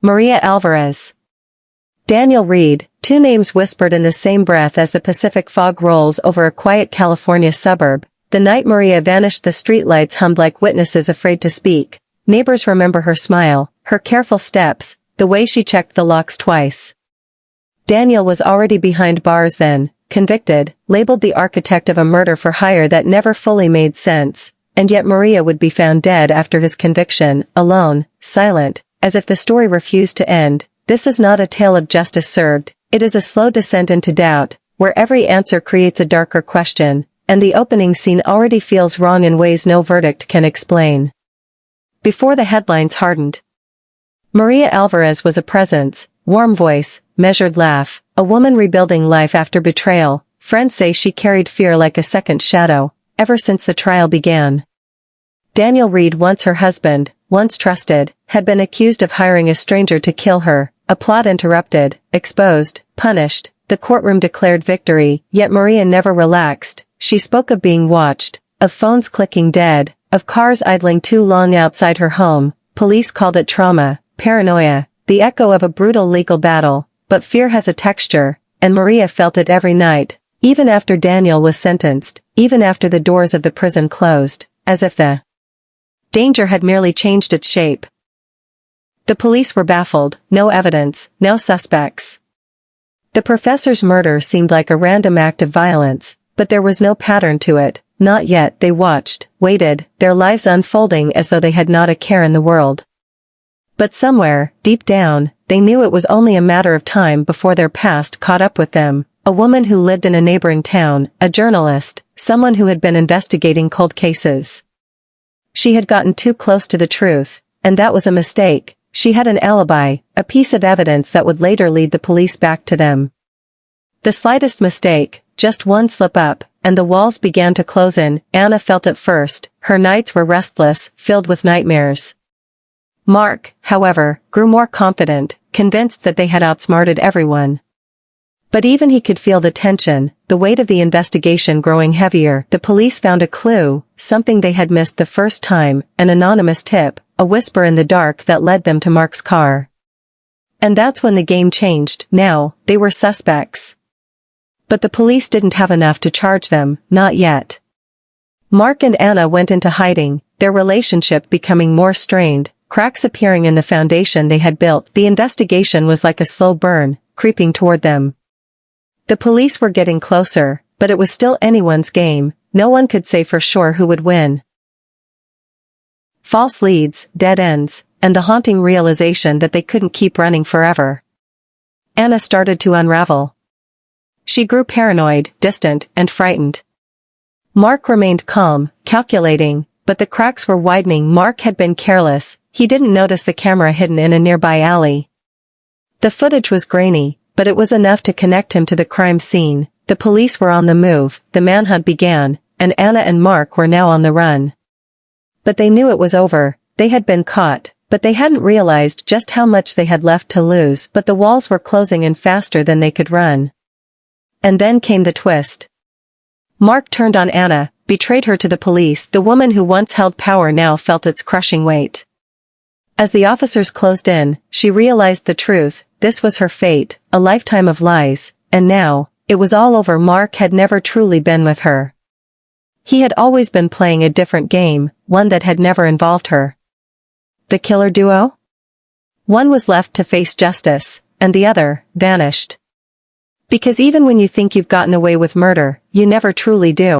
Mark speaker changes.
Speaker 1: Maria Alvarez. Daniel Reed, two names whispered in the same breath as the Pacific fog rolls over a quiet California suburb. The night Maria vanished, the streetlights hummed like witnesses afraid to speak. Neighbors remember her smile, her careful steps, the way she checked the locks twice. Daniel was already behind bars then, convicted, labeled the architect of a murder for hire that never fully made sense, and yet Maria would be found dead after his conviction, alone, silent, as if the story refused to end. This is not a tale of justice served, it is a slow descent into doubt, where every answer creates a darker question, and the opening scene already feels wrong in ways no verdict can explain. Before the headlines hardened, Maria Alvarez was a presence, warm voice, measured laugh, a woman rebuilding life after betrayal. Friends say she carried fear like a second shadow, ever since the trial began. Daniel Reed, once her husband, once trusted, had been accused of hiring a stranger to kill her, a plot interrupted, exposed, punished. The courtroom declared victory, yet Maria never relaxed. She spoke of being watched, of phones clicking dead, of cars idling too long outside her home. Police called it trauma, paranoia, the echo of a brutal legal battle, but fear has a texture, and Maria felt it every night, even after Daniel was sentenced, even after the doors of the prison closed, as if the danger had merely changed its shape. The police were baffled, no evidence, no suspects. The professor's murder seemed like a random act of violence, but there was no pattern to it. Not yet. They watched, waited, their lives unfolding as though they had not a care in the world. But somewhere, deep down, they knew it was only a matter of time before their past caught up with them. A woman who lived in a neighboring town, a journalist, someone who had been investigating cold cases. She had gotten too close to the truth, and that was a mistake. She had an alibi, a piece of evidence that would later lead the police back to them. The slightest mistake, just one slip-up, and the walls began to close in. Anna felt it first. Her nights were restless, filled with nightmares. Mark, however, grew more confident, convinced that they had outsmarted everyone. But even he could feel the tension, the weight of the investigation growing heavier. The police found a clue, something they had missed the first time, an anonymous tip, a whisper in the dark that led them to Mark's car. And that's when the game changed. Now, they were suspects. But the police didn't have enough to charge them, not yet. Mark and Anna went into hiding, their relationship becoming more strained, cracks appearing in the foundation they had built. The investigation was like a slow burn, creeping toward them. The police were getting closer, but it was still anyone's game. No one could say for sure who would win. False leads, dead ends, and the haunting realization that they couldn't keep running forever. Anna started to unravel. She grew paranoid, distant, and frightened. Mark remained calm, calculating, but the cracks were widening. Mark had been careless. He didn't notice the camera hidden in a nearby alley. The footage was grainy, but it was enough to connect him to the crime scene. The police were on the move, the manhunt began, and Anna and Mark were now on the run. But they knew it was over. They had been caught, but they hadn't realized just how much they had left to lose. But the walls were closing in faster than they could run. And then came the twist. Mark turned on Anna, betrayed her to the police. The woman who once held power now felt its crushing weight. As the officers closed in, she realized the truth. This was her fate, a lifetime of lies, and now, it was all over. Mark had never truly been with her. He had always been playing a different game, one that had never involved her. The killer duo? One was left to face justice, and the other vanished. Because even when you think you've gotten away with murder, you never truly do.